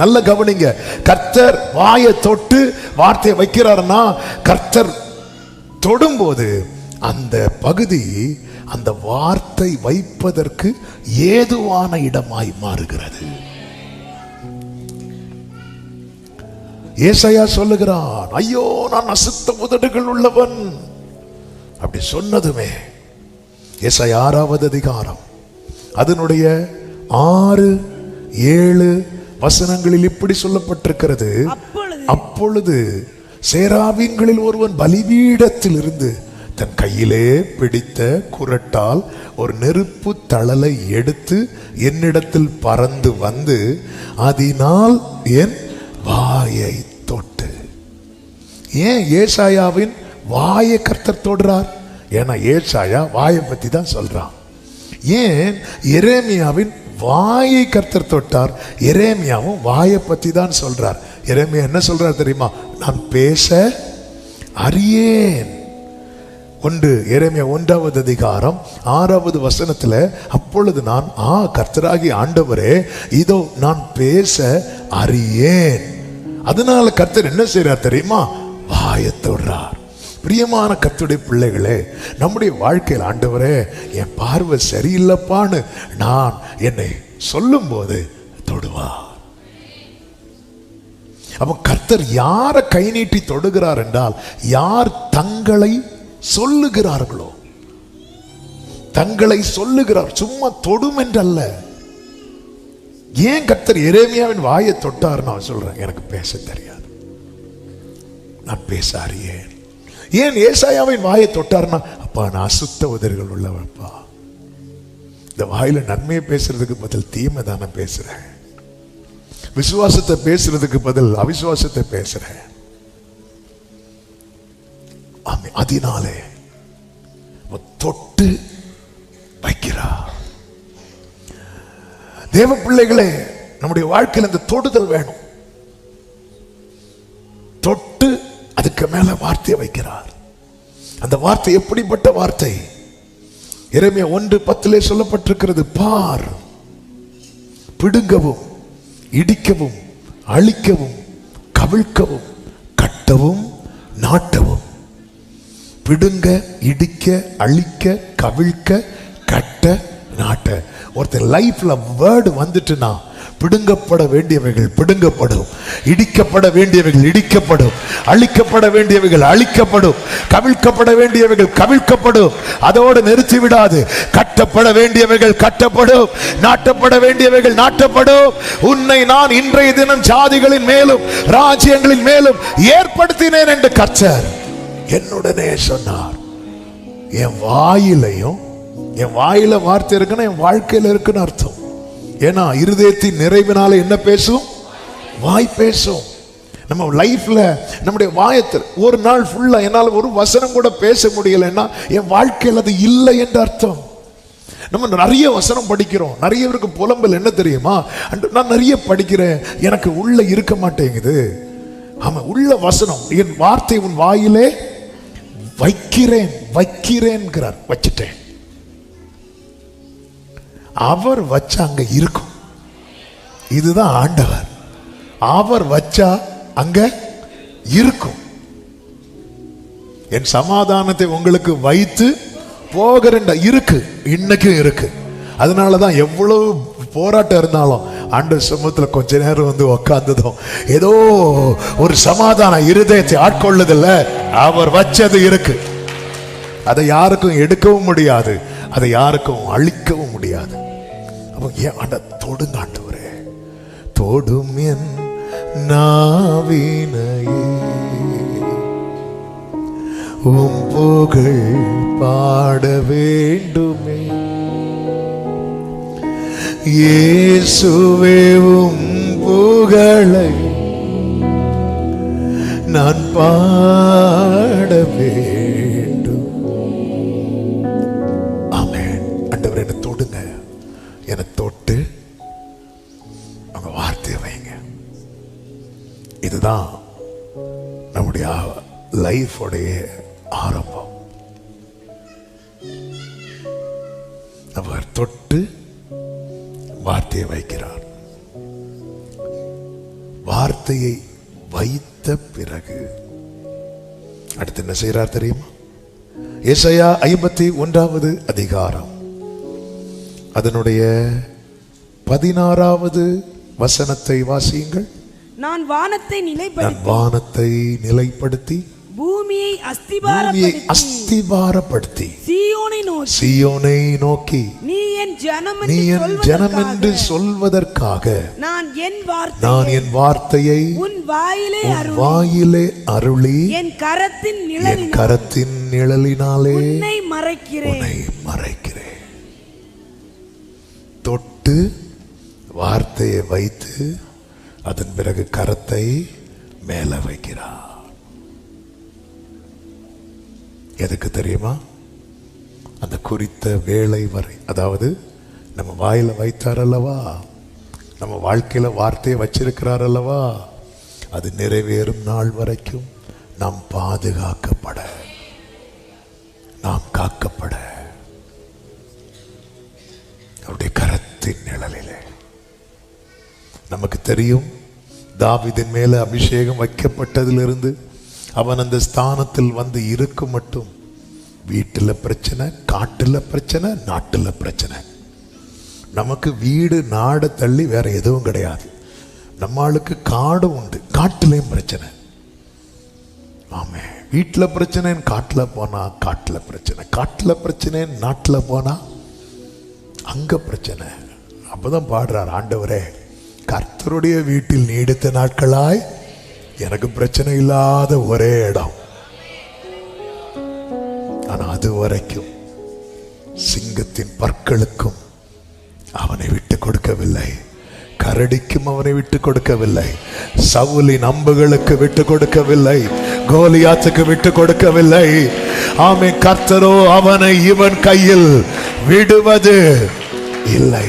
நல்ல கவனிங்க. கர்த்தர் வாயை தொட்டு வார்த்தையை வைக்கிறாருன்னா, கர்த்தர் தொடும்போது அந்த பகுதி அந்த வார்த்தை வைப்பதற்கு ஏதுவான இடமாய் மாறுகிறது. ஏசாயா சொல்லுகிறான், ஐயோ நான் அசுத்த உதடுகள் உள்ளவன். அப்படி சொன்னதுமே ஏசாயா 6வது அதிகாரம் அதனுடைய 6, 7 வசனங்களில் இப்படி சொல்லப்பட்டிருக்கிறது. அப்பொழுது சேராபீன்களில் ஒருவன் பலிபீடத்தில் இருந்து தன் கையிலே பிடித்த குறட்டால் ஒரு நெருப்பு தழலை எடுத்து என்னிடத்தில் பறந்து வந்து அதனால் என் வாயை தொட்டு. ஏன் ஏசாயாவின் வாயை கர்த்தர் தொடுறார்? ஏன்னா ஏசாயா வாயை பத்தி தான் சொல்றான். ஏன் எரேமியாவின் வாயை கர்த்தர் தொட்டார்? எரேமியாவும் வாயை பத்தி தான் சொல்றார். எரேமியா என்ன சொல்றார் தெரியுமா? நான் பேச அறியேன். எரேமியா 1வது அதிகாரம் 6வது வசனத்துல, அப்பொழுது நான் கர்த்தராகி ஆண்டவரே, இதோ நான் பேச அறியேன். அதனால கர்த்தர் என்ன செய்யறார் தெரியுமா? வாயை தொடுறார். பிரியமான கர்த்தருடைய பிள்ளைகளே, நம்முடைய வாழ்க்கையில் ஆண்டவரே என் பார்வை சரியில்லைப்பான்னு நான் என்னை சொல்லும் போது தொடுவார். அப்ப கர்த்தர் யாரை கை நீட்டி தொடுகிறார் என்றால், யார் தங்களை சொல்லுகிறார்களோ, தங்களை சொல்லுகிறார், சும்மா தொடும் என்றல்ல. ஏன் கர்த்தர் எரேமியாவின் வாயை தொட்டார்? நான் சொல்றேன், எனக்கு பேச தெரியாது, நான் பேச அறியேன். ஏன் ஏசாயாவின் வாயை தொட்டார்னா, அப்பா நான் அசுத்த உதடுகள் உள்ளவப்பா, இந்த வாயில நன்மையை பேசுறதுக்கு பதில் தீமை தானே பேசுறேன், விசுவாசத்தை பேசுறதுக்கு பதில் அவிசுவாசத்தை பேசுறேன். அதனாலே தொட்டு வைக்கிறார். தேவ பிள்ளைகளே, நம்முடைய வாழ்க்கையில் இந்த தொடுதல் வேணும். தொட்டு அதுக்கு மேல வார்த்தையை வைக்கிறார். அந்த வார்த்தை எப்படிப்பட்ட வார்த்தை? எரேமியா 1:10 சொல்லப்பட்டிருக்கிறது, பார், பிடுங்கவும் இடிக்கவும் அழிக்கவும் கவிழ்க்கவும் கட்டவும் நாட்டவும். பிடுங்க, இடிக்க, அழிக்க, கவிழ்க்க, கட்ட, நாட்ட. ஒருத்தர் லைஃப்ல வேர்டு வந்துட்டுனா, பிடுங்கப்பட வேண்டியவைகள் பிடுங்கப்படும், இடிக்கப்பட வேண்டியவைகள் இடிக்கப்படும், அழிக்கப்பட வேண்டியவைகள் அழிக்கப்படும், கவிழ்க்கப்பட வேண்டியவைகள் கவிழ்க்கப்படும். அதோடு நிறுத்தி விடாது. கட்டப்பட வேண்டியவைகள் கட்டப்படும், நாட்டப்பட வேண்டியவைகள் நாட்டப்படும். உன்னை நான் இன்றைய தினம் ஜாதிகளின் மேலும் ராஜ்யங்களின் மேலும் ஏற்படுத்தினேன் என்று கர்த்தர் என்னுடனே சொன்னார். என் வாயிலையும், என் வாயில வார்த்தை இருக்குன்னா என் வாழ்க்கையில இருக்குன்னு அர்த்தம். ஏன்னா இருதயத்தின் நிறைவினால என்ன பேசும்? வாய் பேசும். நம்ம லைஃப்ல நம்முடைய வாயத்தில் ஒரு நாள் ஃபுல்லா என்னால் ஒரு வசனம் கூட பேச முடியலைன்னா என் வாழ்க்கையில் அது இல்லை என்று அர்த்தம். நம்ம நிறைய வசனம் படிக்கிறோம். நிறைய பேருக்கு புலம்பல் என்ன தெரியுமா? நான் நிறைய படிக்கிறேன், எனக்கு உள்ள இருக்க மாட்டேங்குது. ஆமா, உள்ள வசனம், என் வார்த்தை உன் வாயிலே வைக்கிறேன் வைக்கிறேன்கிறார். வச்சுட்டேன், அவர் வச்சா அங்க இருக்கும். இதுதான் ஆண்டவர். அவர் வச்சா அங்க இருக்கும். என் சமாதானத்தை உங்களுக்கு வைத்து போகிறேன் இருக்கு, இன்னைக்கும் இருக்கு. அதனாலதான் எவ்வளவு போராட்டம் இருந்தாலும் ஆண்டவர் சமூகத்துல கொஞ்ச நேரம் வந்து உக்காந்ததும் ஏதோ ஒரு சமாதானம் இருதயத்தை ஆட்கொள்ளுதில்ல. அவர் வச்சது இருக்கு. அதை யாருக்கும் எடுக்கவும் முடியாது, அதை யாருக்கும் அழிக்கவும் முடியாது. அப்போ ஏன் ஆண்ட தொடுங்க ஆண்டவரே, தொடும் என் நாவினையே உம் புகழ் பாட வேண்டுமே. இயேசுவே உம் புகழை நான் பாட வேண்டும். ஆமென். ஆண்டவரே என்னை தொடுங்க, என்னை தொட்டு அவங்க வார்த்தையை வைங்க. இதுதான் நம்முடைய லைஃபோடைய ஆரம்பம். அவர் தொட்டு வார்த்தையை வைக்கிறார். வார்த்தையை வைத்த பிறகு அடுத்து என்ன செய்யறார் தெரியுமா? ஏசாயா 51வது அதிகாரம் அதனுடைய 16வது வசனத்தை வாசியுங்கள். நான் வானத்தை நிலைப்படுத்தி பூமியை அஸ்திபாரப்படுத்தி சீயோனை நோக்கி நீ என் ஜனம் என்று சொல்வதற்காக நான் என் வார்த்தையை உன் வாயிலே அருளி என் கரத்தின் நிழலினாலே உன்னை மறைக்கிறேன். தொட்டு வார்த்தையை வைத்து அதன் பிறகு கரத்தை மேல வைக்கிறார். எதுக்கு தெரியுமா? அந்த குறித்த வேளை வரை, அதாவது நம்ம வாயில வைத்தார் அல்லவா, நம்ம வாழ்க்கையில வார்த்தையை வச்சிருக்கிறார் அல்லவா, அது நிறைவேறும் நாள் வரைக்கும் நாம் பாதுகாக்கப்பட, நாம் காக்கப்பட அவருடைய கரத்தின் நிழலிலே. நமக்கு தெரியும், தாவீதின் மேல அபிஷேகம் வைக்கப்பட்டதிலிருந்து அவன் அந்த ஸ்தானத்தில் வந்து இருக்கும் மட்டும் வீட்டுல பிரச்சனை, காட்டுல பிரச்சனை, நாட்டுல பிரச்சனை. நமக்கு வீடு நாடு தள்ளி வேற எதுவும் கிடையாது. நம்மளுக்கு காடு உண்டு, காட்டுலயும் பிரச்சனை. ஆமே, வீட்டுல பிரச்சனை, காட்டுல போனா காட்டுல பிரச்சனை, காட்டுல பிரச்சனை, நாட்டுல போனா அங்க பிரச்சனை. அப்பதான் பாடுறார், ஆண்டவரே கர்த்தருடைய வீட்டில் நீடித்த நாட்களாய் எனக்கு பிரச்சனை இல்லாத ஒரே இடம். ஆனா அது வரைக்கும் சிங்கத்தின் பற்களுக்கும் அவனை விட்டு கொடுக்கவில்லை, கரடிக்கும் அவனை விட்டு கொடுக்கவில்லை, சவுலின் அம்புகளுக்கு விட்டு கொடுக்கவில்லை, கோலியாத்துக்கு விட்டு கொடுக்கவில்லை. ஆமே, கர்த்தரோ அவனை இவன் கையில் விடுவது இல்லை.